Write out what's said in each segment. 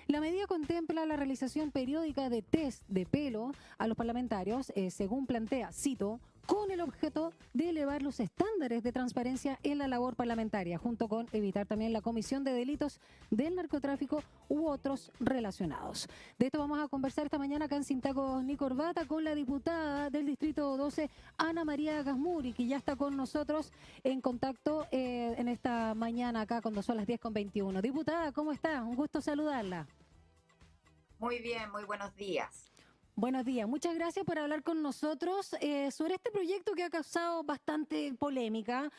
La medida contempla la realización periódica de test de pelo a los parlamentarios, según plantea, cito, con el objeto de elevar los estándares de transparencia en la labor parlamentaria, junto con evitar también la comisión de delitos del narcotráfico u otros relacionados. De esto vamos a conversar esta mañana acá en Sin Tacos ni Corbata con la diputada del Distrito 12, Ana María Gasmuri, que ya está con nosotros en contacto en esta mañana acá cuando son las 10:21. Diputada, ¿cómo está? Un gusto saludarla. Muy bien, muy buenos días. Buenos días, muchas gracias por hablar con nosotros sobre este proyecto que ha causado bastante polémica.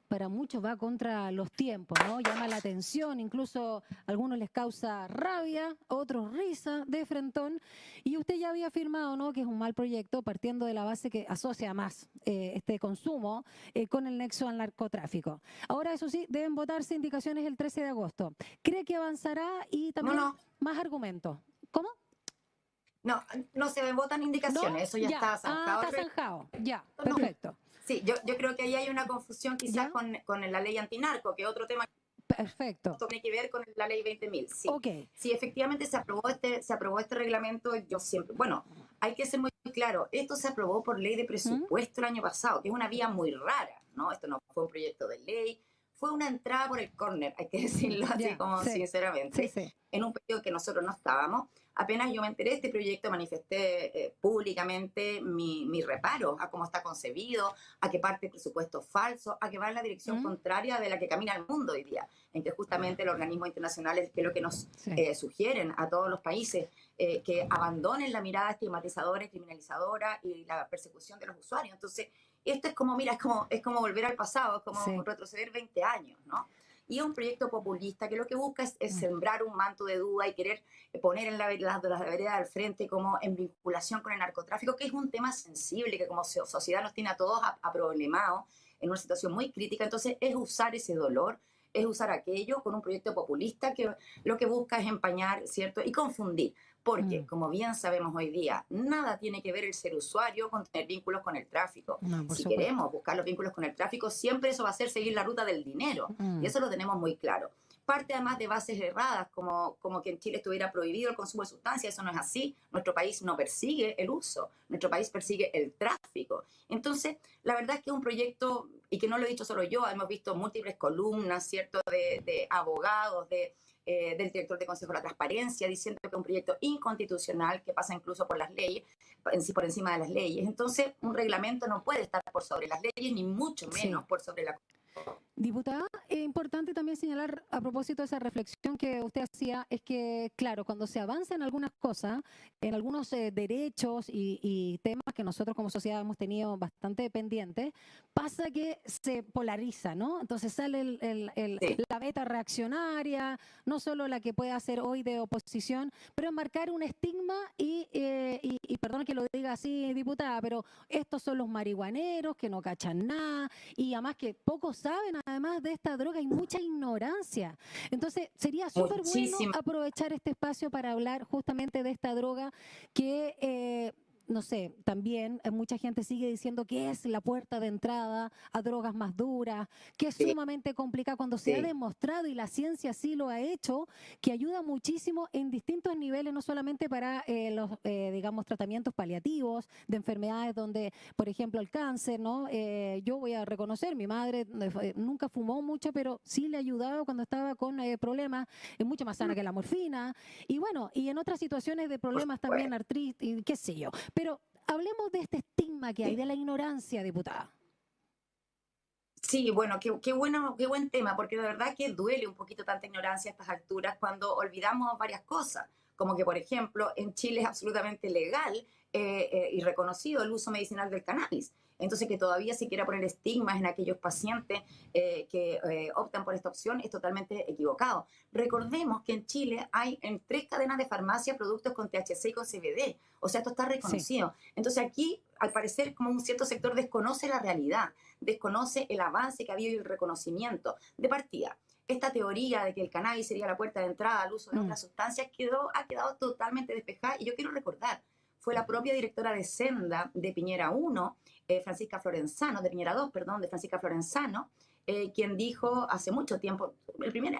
Para muchos va contra los tiempos, ¿no? Llama la atención, incluso a algunos les causa rabia, a otros risa de frentón. Y usted ya había afirmado, ¿no?, que es un mal proyecto partiendo de la base que asocia más este consumo con el nexo al narcotráfico. Ahora, eso sí, deben votarse indicaciones el 13 de agosto. ¿Cree que avanzará? Y también más argumentos. ¿Cómo? No se votan indicaciones, ¿No? eso ya está zanjado. Está zanjado, ya, No. Perfecto. Sí, yo creo que ahí hay una confusión quizás con la ley antinarco, que es otro tema Perfecto. que tiene que ver con la ley 20.000. Sí. Okay. Sí, efectivamente se aprobó este reglamento. Yo siempre, bueno, hay que ser muy claro, esto se aprobó por ley de presupuesto el año pasado, que es una vía muy rara, ¿no? Esto no fue un proyecto de ley, fue una entrada por el córner, hay que decirlo así como sinceramente, en un periodo que nosotros no estábamos. Apenas yo me enteré de este proyecto, manifesté públicamente mi reparo a cómo está concebido, a que parte de presupuesto falso, a que va en la dirección contraria de la que camina el mundo hoy día, en que justamente los organismos internacionales, que es lo que nos sugieren a todos los países, que abandonen la mirada estigmatizadora y criminalizadora y la persecución de los usuarios. Entonces, esto es como, mira, es como volver al pasado, es como retroceder 20 años, ¿no? Y es un proyecto populista que lo que busca es sembrar un manto de duda y querer poner en la vereda al frente como en vinculación con el narcotráfico, que es un tema sensible que como sociedad nos tiene a todos problemados en una situación muy crítica. Entonces es usar ese dolor, es usar aquello con un proyecto populista que lo que busca es empañar, ¿cierto? Y confundir. Porque, como bien sabemos hoy día, nada tiene que ver el ser usuario con tener vínculos con el tráfico. Si queremos buscar los vínculos con el tráfico, siempre eso va a ser seguir la ruta del dinero. Y eso lo tenemos muy claro. Parte además de bases erradas, como que en Chile estuviera prohibido el consumo de sustancias. Eso no es así. Nuestro país no persigue el uso. Nuestro país persigue el tráfico. Entonces, la verdad es que es un proyecto, y que no lo he dicho solo yo, hemos visto múltiples columnas, ¿cierto?, de abogados, del director de Consejo de la Transparencia, diciendo que es un proyecto inconstitucional que pasa incluso por las leyes, por encima de las leyes. Entonces, un reglamento no puede estar por sobre las leyes, ni mucho menos por sobre la... Diputada, es importante también señalar a propósito de esa reflexión que usted hacía, es que, claro, cuando se avanza en algunas cosas, en algunos derechos y temas que nosotros como sociedad hemos tenido bastante pendientes, pasa que se polariza, ¿no? Entonces sale la beta reaccionaria, no solo la que puede hacer hoy de oposición, pero marcar un estigma y perdón que lo diga así, diputada, pero estos son los marihuaneros que no cachan nada y además que pocos saben además de esta droga, hay mucha ignorancia. Entonces sería súper bueno aprovechar este espacio para hablar justamente de esta droga que... no sé, también mucha gente sigue diciendo que es la puerta de entrada a drogas más duras, que es sumamente complicada cuando se ha demostrado, y la ciencia sí lo ha hecho, que ayuda muchísimo en distintos niveles, no solamente para los, digamos, tratamientos paliativos de enfermedades donde, por ejemplo, el cáncer, ¿no? Yo voy a reconocer, mi madre nunca fumó mucho, pero sí le ayudaba cuando estaba con problemas, es mucho más sana que la morfina, y bueno, y en otras situaciones de problemas también, artritis, qué sé yo. Pero hablemos de este estigma que hay, de la ignorancia, diputada. Sí, bueno, qué buen tema, porque de verdad que duele un poquito tanta ignorancia a estas alturas cuando olvidamos varias cosas, como que, por ejemplo, en Chile es absolutamente legal y reconocido el uso medicinal del cannabis. Entonces, que todavía se quiera poner estigmas en aquellos pacientes que optan por esta opción es totalmente equivocado. Recordemos que en Chile hay en 3 cadenas de farmacia productos con THC y con CBD. O sea, esto está reconocido. Entonces, aquí, al parecer, como un cierto sector desconoce la realidad, desconoce el avance que ha habido y el reconocimiento de partida. Esta teoría de que el cannabis sería la puerta de entrada al uso de otras sustancias ha quedado totalmente despejada. Y yo quiero recordar, fue la propia directora de Senda de Piñera 1, Francisca Florenzano, de Piñera 2, perdón, de Francisca Florenzano, quien dijo hace mucho tiempo,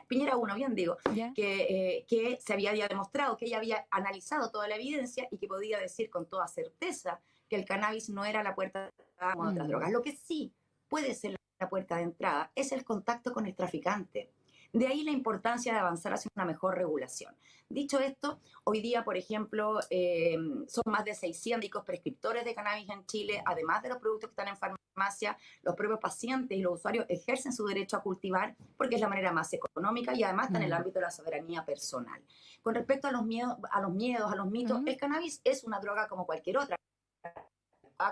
Piñera 1, bien digo, ¿Ya? que se había ya demostrado, que ella había analizado toda la evidencia y que podía decir con toda certeza que el cannabis no era la puerta de entrada como otras drogas. Lo que sí puede ser la puerta de entrada es el contacto con el traficante. De ahí la importancia de avanzar hacia una mejor regulación. Dicho esto, hoy día, por ejemplo, son más de 600 prescriptores de cannabis en Chile, además de los productos que están en farmacia, los propios pacientes y los usuarios ejercen su derecho a cultivar porque es la manera más económica y además está en el ámbito de la soberanía personal. Con respecto a los miedos, a los mitos, el cannabis es una droga como cualquier otra,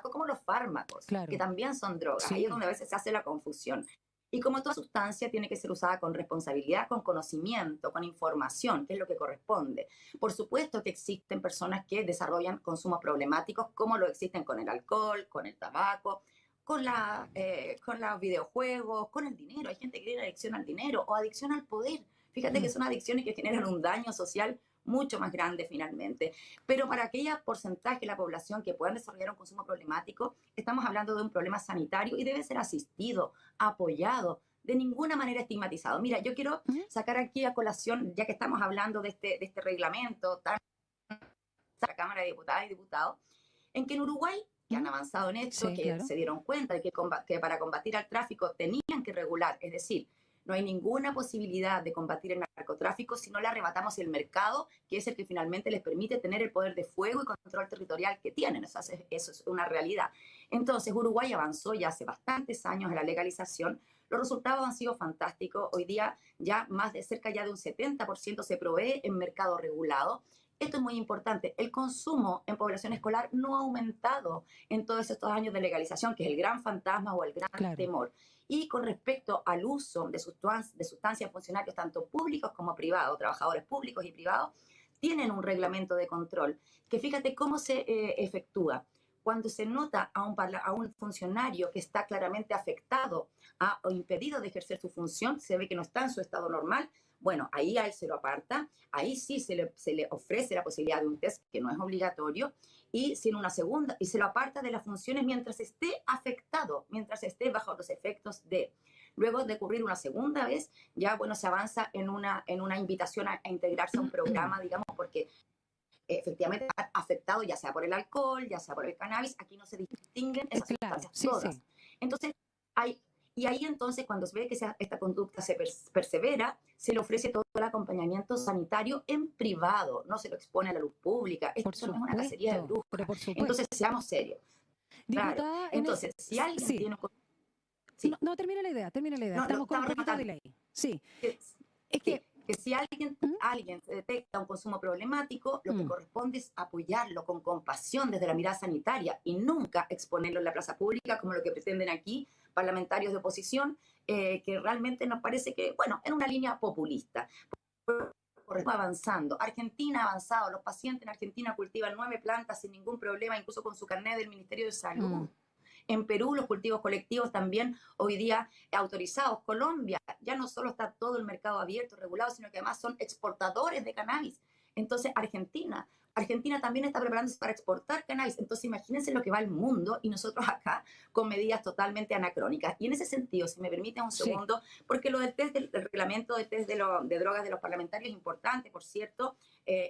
como los fármacos, Claro. que también son drogas. Sí. Ahí es donde a veces se hace la confusión. Y como toda sustancia tiene que ser usada con responsabilidad, con conocimiento, con información, que es lo que corresponde. Por supuesto que existen personas que desarrollan consumos problemáticos, como lo existen con el alcohol, con el tabaco, con los videojuegos, con el dinero. Hay gente que tiene adicción al dinero o adicción al poder. Fíjate que son adicciones que generan un daño social mucho más grande finalmente. Pero para aquellos porcentajes de la población que puedan desarrollar un consumo problemático, estamos hablando de un problema sanitario y debe ser asistido, apoyado, de ninguna manera estigmatizado. Mira, yo quiero sacar aquí a colación, ya que estamos hablando de este reglamento tan la Cámara de Diputadas y Diputados, en que en Uruguay, que han avanzado en esto, Sí, que claro. se dieron cuenta de que para combatir al tráfico tenían que regular, es decir, no hay ninguna posibilidad de combatir el narcotráfico si no le arrebatamos el mercado, que es el que finalmente les permite tener el poder de fuego y control territorial que tienen. Eso es una realidad. Entonces, Uruguay avanzó ya hace bastantes años en la legalización. Los resultados han sido fantásticos. Hoy día ya más de cerca ya de un 70% se provee en mercado regulado. Esto es muy importante. El consumo en población escolar no ha aumentado en todos estos años de legalización, que es el gran fantasma o el gran temor. Y con respecto al uso de sustancias funcionarios, tanto públicos como privados, trabajadores públicos y privados, tienen un reglamento de control, que fíjate cómo se efectúa. Cuando se nota a un funcionario que está claramente afectado o impedido de ejercer su función, se ve que no está en su estado normal, bueno, ahí a él se lo aparta, ahí sí se le ofrece la posibilidad de un test que no es obligatorio, y si en una segunda, y se lo aparta de las funciones mientras esté afectado, mientras esté bajo los efectos de. Luego de ocurrir una segunda vez, ya bueno, se avanza en una invitación a integrarse a un programa, digamos, porque efectivamente afectado ya sea por el alcohol, ya sea por el cannabis, aquí no se distinguen esas sustancias todas. Sí. Entonces, y ahí entonces cuando se ve que esta conducta se persevera, se le ofrece todo el acompañamiento sanitario en privado, no se lo expone a la luz pública. Esto no es una cacería de brujas. Entonces, seamos serios. Diputada, claro. Entonces, si alguien tiene un... Sí. No, termina la idea. Estamos con un poquito de ley. Sí. Es que si alguien detecta un consumo problemático, lo que corresponde es apoyarlo con compasión desde la mirada sanitaria y nunca exponerlo en la plaza pública como lo que pretenden aquí parlamentarios de oposición, que realmente nos parece que, bueno, en una línea populista. Avanzando. Argentina ha avanzado. Los pacientes en Argentina cultivan 9 plantas sin ningún problema, incluso con su carnet del Ministerio de Salud. En Perú los cultivos colectivos también hoy día autorizados. Colombia ya no solo está todo el mercado abierto, regulado, sino que además son exportadores de cannabis. Entonces Argentina también está preparándose para exportar cannabis. Entonces imagínense lo que va al mundo y nosotros acá con medidas totalmente anacrónicas. Y en ese sentido, si me permite un segundo, porque lo del test del reglamento de test de drogas de los parlamentarios es importante, por cierto,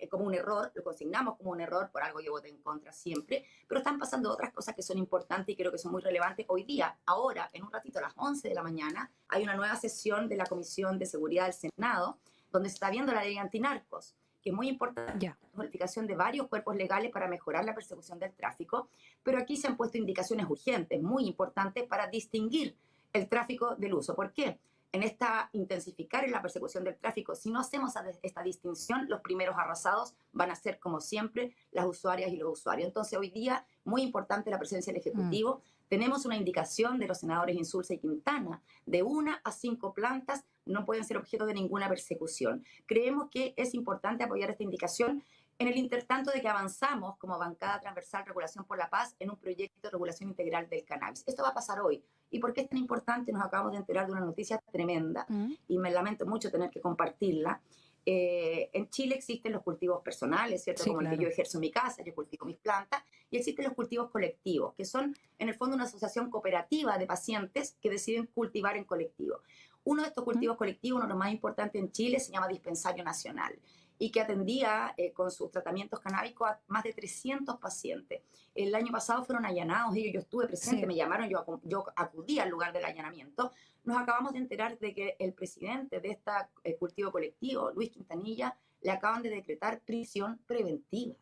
como un error, lo consignamos como un error, por algo yo voté en contra siempre, pero están pasando otras cosas que son importantes y creo que son muy relevantes. Hoy día, ahora, en un ratito a las 11 de la mañana, hay una nueva sesión de la Comisión de Seguridad del Senado, donde se está viendo la ley antinarcos, que es muy importante, la modificación de varios cuerpos legales para mejorar la persecución del tráfico, pero aquí se han puesto indicaciones urgentes, muy importantes, para distinguir el tráfico del uso. ¿Por qué? En intensificar en la persecución del tráfico, si no hacemos esta distinción, los primeros arrasados van a ser, como siempre, las usuarias y los usuarios. Entonces, hoy día, muy importante la presencia del Ejecutivo. Tenemos una indicación de los senadores Insulza y Quintana, de 1 a 5 plantas no pueden ser objeto de ninguna persecución. Creemos que es importante apoyar esta indicación en el intertanto de que avanzamos como bancada transversal Regulación por la Paz en un proyecto de regulación integral del cannabis. Esto va a pasar hoy. ¿Y por qué es tan importante? Nos acabamos de enterar de una noticia tremenda y me lamento mucho tener que compartirla. En Chile existen los cultivos personales, ¿cierto? Sí, Como el que claro. yo ejerzo en mi casa, yo cultivo mis plantas, y existen los cultivos colectivos, que son en el fondo una asociación cooperativa de pacientes que deciden cultivar en colectivo. Uno de estos ¿Mm? cultivos colectivos, uno de los más importantes en Chile, se llama Dispensario Nacional y que atendía con sus tratamientos canábicos a más de 300 pacientes. El año pasado fueron allanados, ellos, yo estuve presente, Sí. me llamaron, yo acudí al lugar del allanamiento. Nos acabamos de enterar de que el presidente de este cultivo colectivo, Luis Quintanilla, le acaban de decretar prisión preventiva.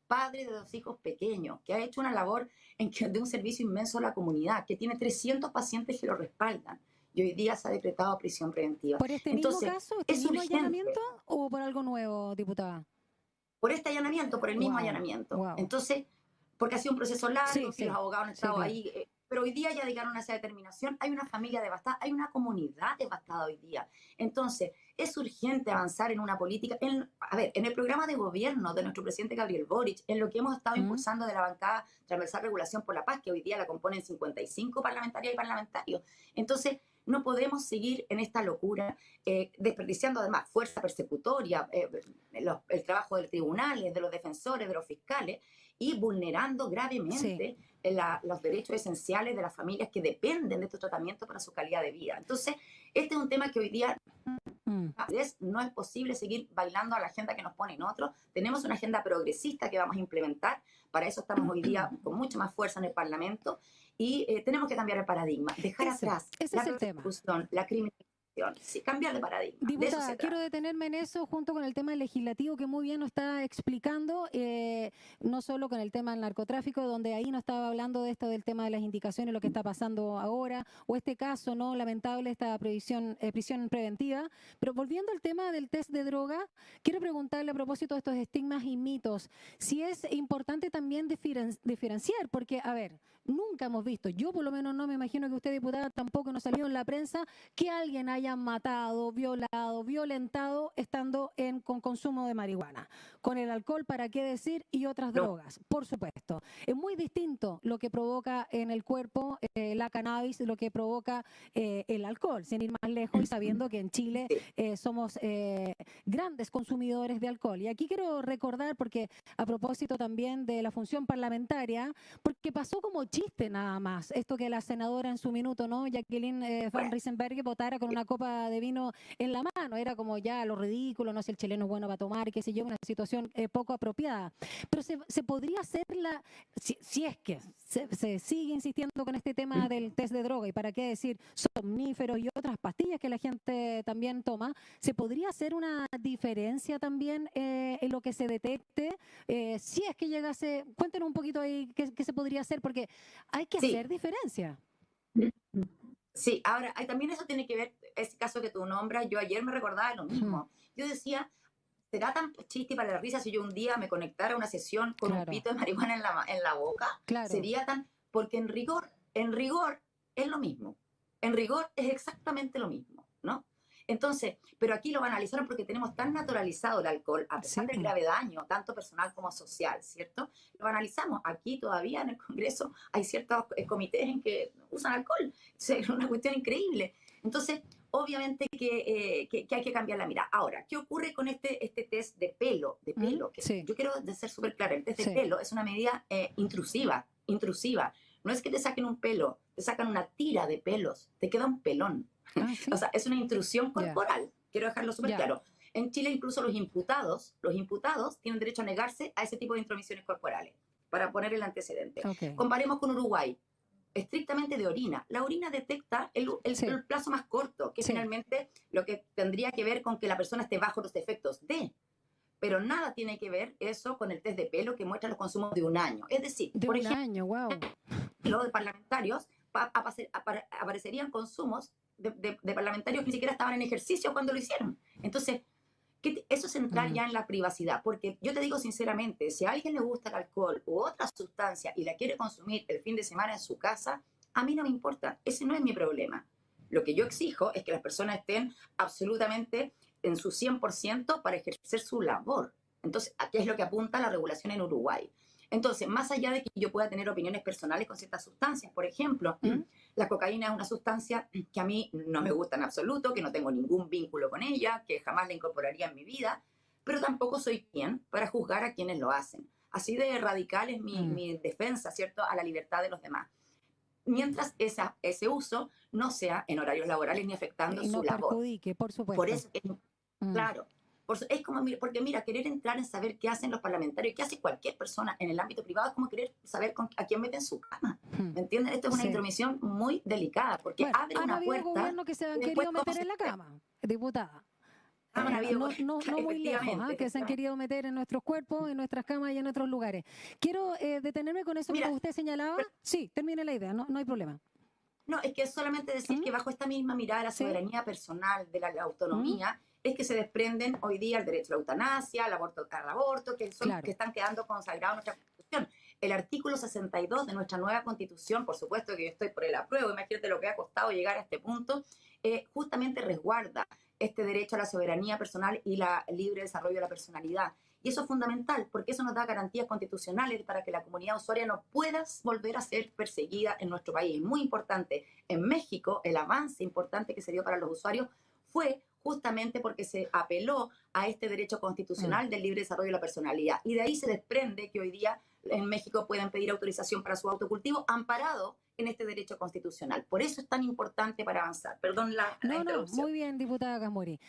Padre de 2 hijos pequeños, que ha hecho una labor de un servicio inmenso a la comunidad, que tiene 300 pacientes que lo respaldan. Y hoy día se ha decretado prisión preventiva. ¿Por este mismo Entonces, caso, este es mismo urgente allanamiento o por algo nuevo, diputada? por este allanamiento, por el mismo Wow, allanamiento. wow. Entonces, porque ha sido un proceso largo, Sí, que los sí, abogados han sí, estado claro. ahí, pero hoy día ya llegaron a esa determinación, hay una familia devastada, hay una comunidad devastada hoy día. Entonces, es urgente avanzar en una política, a ver, en el programa de gobierno de nuestro presidente Gabriel Boric, en lo que hemos estado ¿Mm? impulsando de la bancada transversal Regulación por la Paz, que hoy día la componen 55 parlamentarias y parlamentarios. Entonces, no podemos seguir en esta locura, desperdiciando además fuerza persecutoria, el trabajo de los tribunales, de los defensores, de los fiscales, y vulnerando Sí. gravemente los derechos esenciales de las familias que dependen de estos tratamientos para su calidad de vida. Entonces, este es un tema que hoy día Mm. no es posible seguir bailando a la agenda que nos ponen otros. Tenemos una agenda progresista que vamos a implementar. Para eso estamos hoy día con mucha más fuerza en el Parlamento y tenemos que cambiar el paradigma, dejar atrás Ese la es el tema. persecución, la criminalización, sí, cambiar de paradigma. De eso Diputada, se quiero trata. detenerme en eso junto con el tema legislativo que muy bien nos está explicando, no solo con el tema del narcotráfico, donde ahí nos estaba hablando de esto del tema de las indicaciones, lo que está pasando ahora, o este caso no lamentable, esta prisión preventiva. Pero volviendo al tema del test de droga, quiero preguntarle a propósito de estos estigmas y mitos, si es importante también diferenciar, porque, a ver, nunca hemos visto, yo por lo menos no me imagino que usted, diputada, tampoco nos salió en la prensa que alguien haya matado, violado, violentado estando con consumo de marihuana. Con el alcohol, ¿para qué decir? Y otras No, drogas, por supuesto. Es muy distinto lo que provoca en el cuerpo la cannabis, lo que provoca el alcohol, sin ir más lejos y sabiendo que en Chile sí. somos grandes consumidores de alcohol. Y aquí quiero recordar, porque a propósito también de la función parlamentaria, porque pasó como chiste nada más, esto que la senadora en su minuto, ¿no? Jacqueline Van Bueno, Riesenberg votara con una copa de vino en la mano, era como ya lo ridículo, no sé, el chileno es bueno para tomar, qué sé yo, una situación poco apropiada. Pero se podría hacer si es que se sigue insistiendo con este tema del test de droga, y para qué decir somníferos y otras pastillas que la gente también toma, ¿se podría hacer una diferencia también en lo que se detecte? Si es que llegase, cuéntenos un poquito ahí qué se podría hacer, porque hay que sí, hacer diferencia. sí. Ahora, también eso tiene que ver, ese caso que tú nombras, yo ayer me recordaba lo Ujú. mismo. Yo decía, ¿será tan chiste para la risa si yo un día me conectara a una sesión con un Claro, pito de marihuana en la boca? claro. Sería tan... Porque en rigor es lo mismo. En rigor es exactamente lo mismo, ¿no? Entonces, pero aquí lo analizaron porque tenemos tan naturalizado el alcohol, a pesar Sí, del po. grave daño, tanto personal como social, ¿cierto? Lo analizamos. Aquí todavía en el Congreso hay ciertos comités en que usan alcohol. Es una cuestión increíble. Entonces, obviamente que hay que cambiar la mirada. Ahora, ¿qué ocurre con este test de pelo? De ¿Mm? pelo, que Sí, yo quiero ser súper clara, el test de sí. pelo es una medida intrusiva. No es que te saquen un pelo, te sacan una tira de pelos, te queda un pelón. Ah, O sí, sea, es una intrusión ya, corporal. Quiero dejarlo súper ya. claro. En Chile incluso los imputados tienen derecho a negarse a ese tipo de intromisiones corporales, para poner el antecedente. Ok. Comparemos con Uruguay, estrictamente de orina. La orina detecta Sí, el plazo más corto, que es sí. finalmente lo que tendría que ver con que la persona esté bajo los efectos de. Pero nada tiene que ver eso con el test de pelo que muestra los consumos de un año. Es decir, De por un ejemplo, año, wow. de parlamentarios aparecerían consumos de parlamentarios que ni siquiera estaban en ejercicio cuando lo hicieron. Entonces, eso es entrar Mm. ya en la privacidad, porque yo te digo sinceramente, si a alguien le gusta el alcohol u otra sustancia y la quiere consumir el fin de semana en su casa, a mí no me importa, ese no es mi problema. Lo que yo exijo es que las personas estén absolutamente en su 100% para ejercer su labor. Entonces, ¿a qué es lo que apunta la regulación en Uruguay? Entonces, más allá de que yo pueda tener opiniones personales con ciertas sustancias, por ejemplo, la cocaína es una sustancia que a mí no me gusta en absoluto, que no tengo ningún vínculo con ella, que jamás la incorporaría en mi vida, pero tampoco soy quien para juzgar a quienes lo hacen. Así de radical es mi defensa, ¿cierto?, a la libertad de los demás. Mientras ese uso no sea en horarios laborales ni afectando Y su no labor. perjudique, por Por supuesto. eso, claro, es como, porque mira, querer entrar en saber qué hacen los parlamentarios, qué hace cualquier persona en el ámbito privado, es como querer saber a quién mete en su cama. ¿Me entienden? Esto es una intromisión muy delicada, porque bueno, abre han una habido puerta gobiernos que se han y después querido cómo meter se... en la cama, diputada. Han habido, No muy lejos, que se han querido meter en nuestros cuerpos, en nuestras camas y en nuestros lugares. Quiero detenerme con eso que usted señalaba. Sí, termine la idea, no hay problema. No, es que es solamente decir que bajo esta misma mirada de la soberanía personal, de la autonomía, es que se desprenden hoy día el derecho a la eutanasia, al aborto, que están quedando consagrados en nuestra Constitución. El artículo 62 de nuestra nueva Constitución, por supuesto que yo estoy por el apruebo, imagínate lo que ha costado llegar a este punto, justamente resguarda este derecho a la soberanía personal y el libre desarrollo de la personalidad. Y eso es fundamental, porque eso nos da garantías constitucionales para que la comunidad usuaria no pueda volver a ser perseguida en nuestro país. Muy importante. En México, el avance importante que se dio para los usuarios fue justamente porque se apeló a este derecho constitucional del libre desarrollo de la personalidad. Y de ahí se desprende que hoy día en México pueden pedir autorización para su autocultivo amparado en este derecho constitucional. Por eso es tan importante para avanzar. Perdón la interrupción. Muy bien, diputada Gasmuri.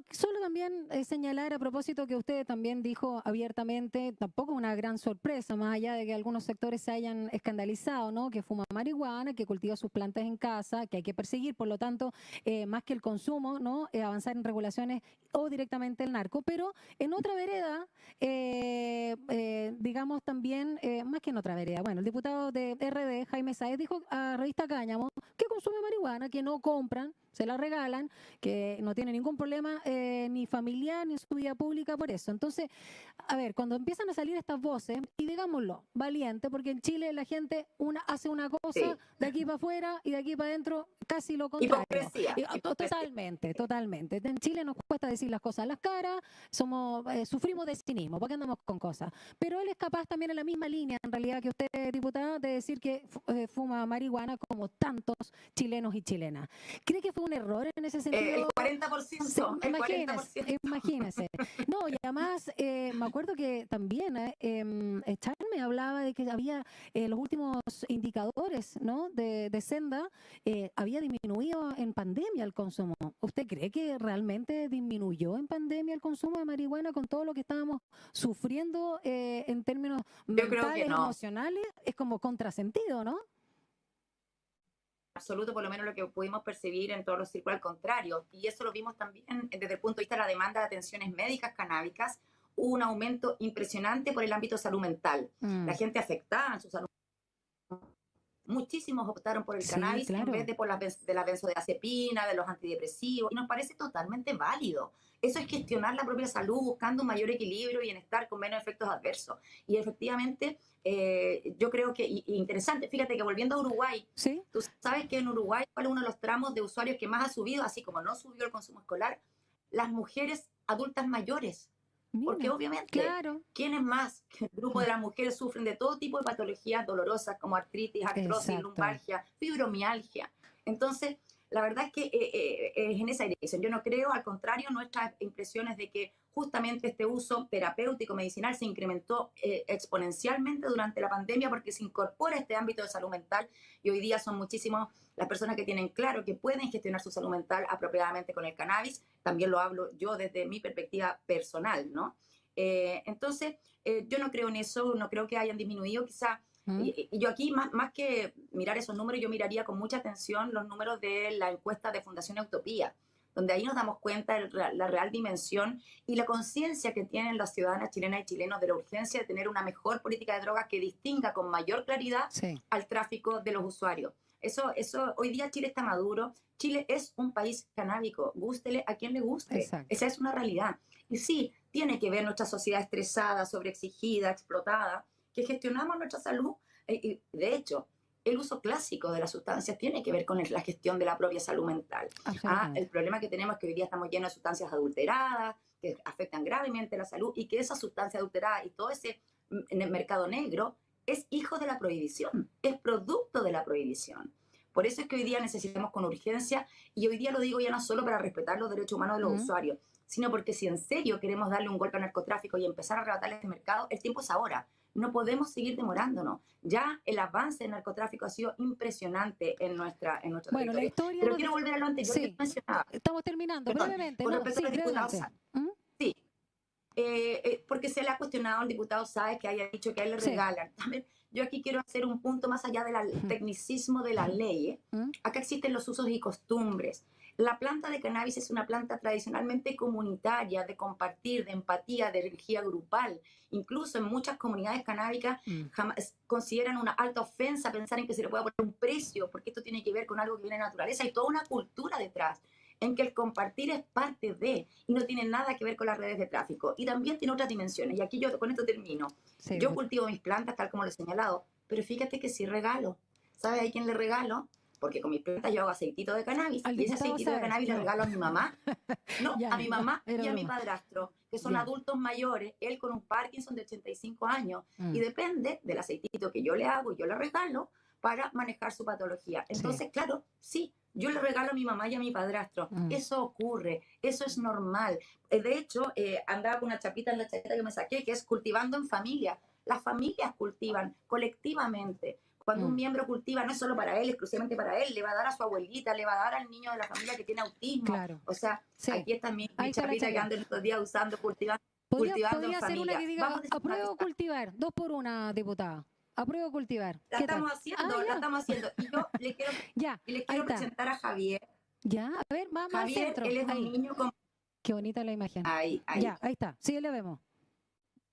Solo también señalar a propósito que usted también dijo abiertamente, tampoco una gran sorpresa, más allá de que algunos sectores se hayan escandalizado, ¿no? Que fuma marihuana, que cultiva sus plantas en casa, que hay que perseguir, por lo tanto, más que el consumo, ¿no? Avanzar en regulaciones o directamente el narco. Pero en otra vereda, digamos también, más que en otra vereda, bueno, el diputado de RD, Jaime Sáez, dijo a Revista Cáñamo que consume marihuana, que no compran, se la regalan, que no tiene ningún problema ni familiar ni en su vida pública por eso. Entonces, a ver, cuando empiezan a salir estas voces, y digámoslo, valiente, porque en Chile la gente hace una cosa de aquí para afuera y de aquí para adentro casi lo contrario. Hipocresía. Totalmente. En Chile nos cuesta decir las cosas a las caras, sufrimos de cinismo, porque andamos con cosas. Pero él es capaz también en la misma línea, en realidad, que usted, diputada, de decir que fuma marihuana como tantos chilenos y chilenas. ¿Cree que fue un error en ese sentido? El 40%. Imagínese. No, y además, me acuerdo que también Charme hablaba de que había los últimos indicadores, ¿no? de Senda, había disminuido en pandemia el consumo. ¿Usted cree que realmente disminuyó en pandemia el consumo de marihuana con todo lo que estábamos sufriendo en términos mentales, emocionales? Es como contrasentido, ¿no? Absoluto, por lo menos lo que pudimos percibir en todos los círculos, al contrario. Y eso lo vimos también desde el punto de vista de la demanda de atenciones médicas canábicas. Hubo un aumento impresionante por el ámbito de salud mental. La gente afectada en su salud. Muchísimos optaron por el cannabis en vez de por de la benzodiazepina, de los antidepresivos. Y nos parece totalmente válido. Eso es gestionar la propia salud buscando un mayor equilibrio y bienestar con menos efectos adversos. Y efectivamente, yo creo que interesante. Fíjate que volviendo a Uruguay, tú sabes que en Uruguay, ¿cuál es uno de los tramos de usuarios que más ha subido, así como no subió el consumo escolar? Las mujeres adultas mayores. Porque obviamente, ¿quiénes más? El grupo de las mujeres sufren de todo tipo de patologías dolorosas como artritis, artrosis, lumbalgia, fibromialgia. Entonces, la verdad es que es en esa dirección. Yo no creo, al contrario, nuestras impresiones de que justamente este uso terapéutico medicinal se incrementó exponencialmente durante la pandemia porque se incorpora este ámbito de salud mental y hoy día son muchísimos las personas que tienen claro que pueden gestionar su salud mental apropiadamente con el cannabis. También lo hablo yo desde mi perspectiva personal, ¿no? Entonces, yo no creo en eso, no creo que hayan disminuido quizá. Y yo aquí, más que mirar esos números, yo miraría con mucha atención los números de la encuesta de Fundación Utopía, donde ahí nos damos cuenta de la real dimensión y la conciencia que tienen las ciudadanas chilenas y chilenos de la urgencia de tener una mejor política de drogas que distinga con mayor claridad al tráfico de los usuarios. Eso, hoy día Chile está maduro. Chile es un país canábico, gústele a quien le guste. Esa es una realidad. Y sí, tiene que ver nuestra sociedad estresada, sobreexigida, explotada, que gestionamos nuestra salud. Y de hecho, el uso clásico de las sustancias tiene que ver con la gestión de la propia salud mental. El problema que tenemos es que hoy día estamos llenos de sustancias adulteradas, que afectan gravemente la salud y que esas sustancias adulteradas y todo ese en el mercado negro, es hijo de la prohibición, es producto de la prohibición. Por eso es que hoy día necesitamos con urgencia, y hoy día lo digo ya no solo para respetar los derechos humanos de los usuarios, sino porque si en serio queremos darle un golpe al narcotráfico y empezar a arrebatarle este mercado, el tiempo es ahora. No podemos seguir demorándonos. Ya el avance del narcotráfico ha sido impresionante en nuestro Bueno, la territorio. historia Pero quiero volver a lo anterior que mencionaba. Estamos terminando, Perdón, brevemente. con ¿no? respecto Sí, al diputado brevemente. Sáenz. Sí, porque se le ha cuestionado al diputado Sáenz que haya dicho que a él le regalan. También, yo aquí quiero hacer un punto más allá del tecnicismo de la ley. Acá existen los usos y costumbres. La planta de cannabis es una planta tradicionalmente comunitaria, de compartir, de empatía, de energía grupal. Incluso en muchas comunidades canábicas jamás consideran una alta ofensa pensar en que se le pueda poner un precio, porque esto tiene que ver con algo que viene de naturaleza. Hay toda una cultura detrás, en que el compartir es parte de, y no tiene nada que ver con las redes de tráfico. Y también tiene otras dimensiones, y aquí yo con esto termino. Yo cultivo mis plantas, tal como lo he señalado, pero fíjate que sí regalo. ¿Sabes a quién le regalo? Porque con mis plantas yo hago aceitito de cannabis, y ese aceitito de cannabis le regalo a mi mamá, a mi mamá y a mi padrastro, que son adultos mayores, él con un Parkinson de 85 años, y depende del aceitito que yo le hago y yo le regalo para manejar su patología. Entonces, claro, sí, yo le regalo a mi mamá y a mi padrastro. Eso ocurre, eso es normal. De hecho, andaba con una chapita en la chaqueta que me saqué, que es cultivando en familia. Las familias cultivan colectivamente. Cuando un miembro cultiva, no es solo para él, exclusivamente para él, le va a dar a su abuelita, le va a dar al niño de la familia que tiene autismo. Claro. O sea, aquí está mi chapita que ando estos días usando, cultivando en ser una familia. que diga, apruebo cultivar, 2 por 1, diputada. Apruebo cultivar. La estamos haciendo. Y yo le quiero presentar a Javier. Ya, a ver, más Javier, centro. Él es un niño con... Qué bonita la imagen. Ahí. Ya, ahí está. Sí, le vemos.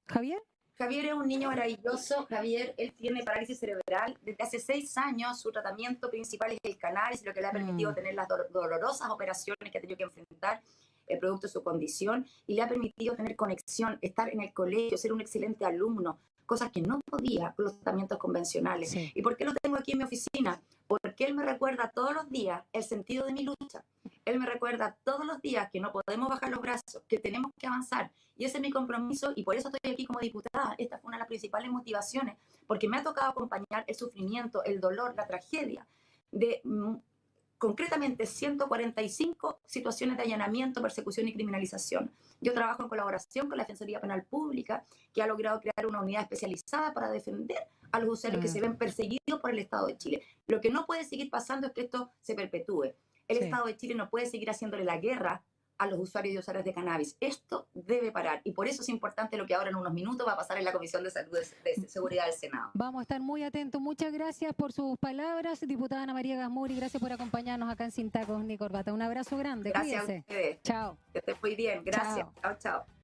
¿Javier? Javier es un niño maravilloso. Javier, él tiene parálisis cerebral. Desde hace 6 años su tratamiento principal es el cannabis, lo que le ha permitido tener las dolorosas operaciones que ha tenido que enfrentar, el producto de su condición, y le ha permitido tener conexión, estar en el colegio, ser un excelente alumno, cosas que no podía con los tratamientos convencionales. ¿Y por qué lo tengo aquí en mi oficina? Porque él me recuerda todos los días el sentido de mi lucha. Él me recuerda todos los días que no podemos bajar los brazos, que tenemos que avanzar. Y ese es mi compromiso, y por eso estoy aquí como diputada. Esta fue una de las principales motivaciones, porque me ha tocado acompañar el sufrimiento, el dolor, la tragedia de concretamente 145 situaciones de allanamiento, persecución y criminalización. Yo trabajo en colaboración con la Defensoría Penal Pública, que ha logrado crear una unidad especializada para defender a los usuarios que se ven perseguidos por el Estado de Chile. Lo que no puede seguir pasando es que esto se perpetúe. El Estado de Chile no puede seguir haciéndole la guerra a los usuarios y usuarias de cannabis. Esto debe parar, y por eso es importante lo que ahora en unos minutos va a pasar en la Comisión de Salud de Seguridad del Senado. Vamos a estar muy atentos. Muchas gracias por sus palabras, diputada Ana María Gasmuri. Gracias por acompañarnos acá en Sin Tacos ni Corbata. Un abrazo grande. Gracias Cuídense. a ustedes. Chao. Que estés muy bien. Gracias. Chao, chao.